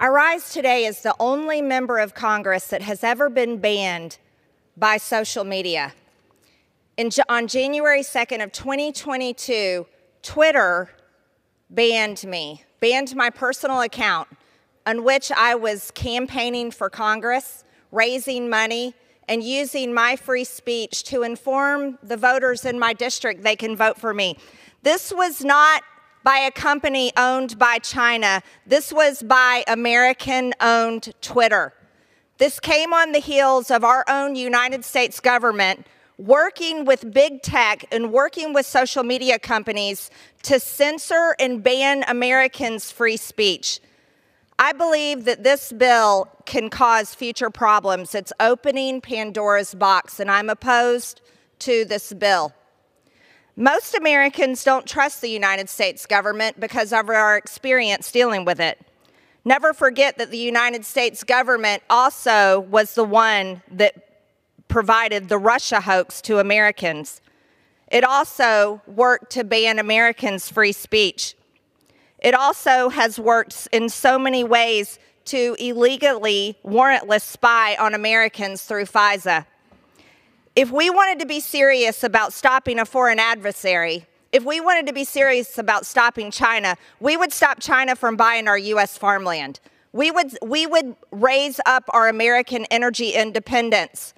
I rise today as the only member of Congress that has ever been banned by social media. On January 2nd of 2022, Twitter banned me, banned my personal account on which I was campaigning for Congress, raising money, and using my free speech to inform the voters in my district they can vote for me. This was not by a company owned by China. This was by American-owned Twitter. This came on the heels of our own United States government working with big tech and working with social media companies to censor and ban Americans' free speech. I believe that this bill can cause future problems. It's opening Pandora's box, and I'm opposed to this bill. Most Americans don't trust the United States government because of our experience dealing with it. Never forget that the United States government also was the one that provided the Russia hoax to Americans. It also worked to ban Americans' free speech. It also has worked in so many ways to illegally, warrantless spy on Americans through FISA. If we wanted to be serious about stopping a foreign adversary, if we wanted to be serious about stopping China, we would stop China from buying our U.S. farmland. We would raise up our American energy independence.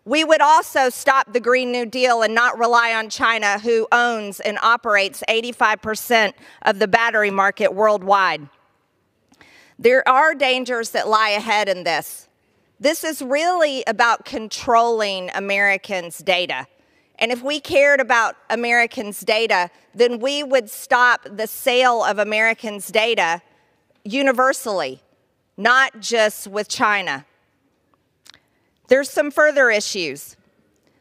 We would also stop the Green New Deal and not rely on China, who owns and operates 85% of the battery market worldwide. There are dangers that lie ahead in this. This is really about controlling Americans' data. And if we cared about Americans' data, then we would stop the sale of Americans' data universally, not just with China. There's some further issues.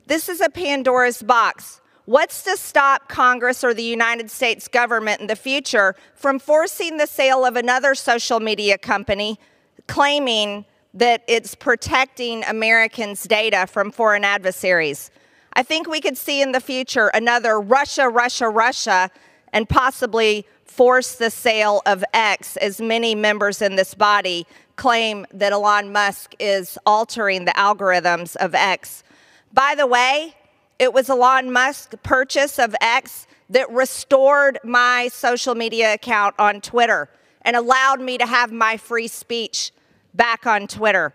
This is a Pandora's box. What's to stop Congress or the United States government in the future from forcing the sale of another social media company claiming that it's protecting Americans' data from foreign adversaries? I think we could see in the future another Russia, and possibly force the sale of X, as many members in this body claim that Elon Musk is altering the algorithms of X. By the way, it was Elon Musk's purchase of X that restored my social media account on Twitter and allowed me to have my free speech back on Twitter.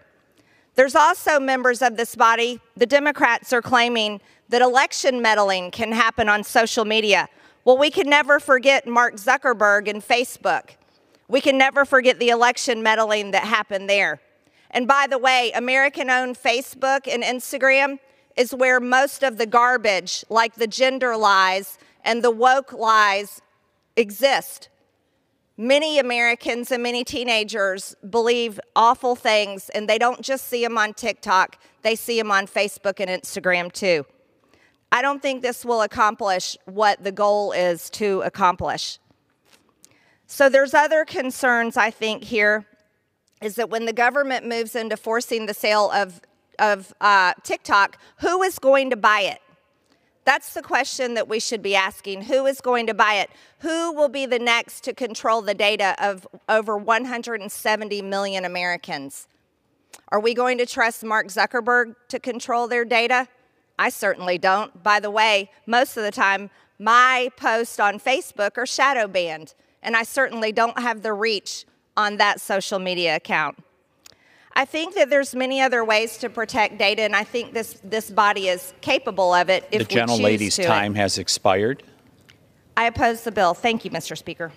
There's also members of this body, the Democrats, are claiming that election meddling can happen on social media. Well, we can never forget Mark Zuckerberg and Facebook. We can never forget the election meddling that happened there. And by the way, American-owned Facebook and Instagram is where most of the garbage, like the gender lies and the woke lies, exist. Many Americans and many teenagers believe awful things, and they don't just see them on TikTok, they see them on Facebook and Instagram too. I don't think this will accomplish what the goal is to accomplish. So there's other concerns, I think, here, is that when the government moves into forcing the sale of TikTok, who is going to buy it? That's the question that we should be asking. Who is going to buy it? Who will be the next to control the data of over 170 million Americans? Are we going to trust Mark Zuckerberg to control their data? I certainly don't. By the way, most of the time, my posts on Facebook are shadow banned, and I certainly don't have the reach on that social media account. I think that there's many other ways to protect data, and I think this body is capable of it if we choose to. The gentlelady's time has expired. I oppose the bill. Thank you, Mr. Speaker.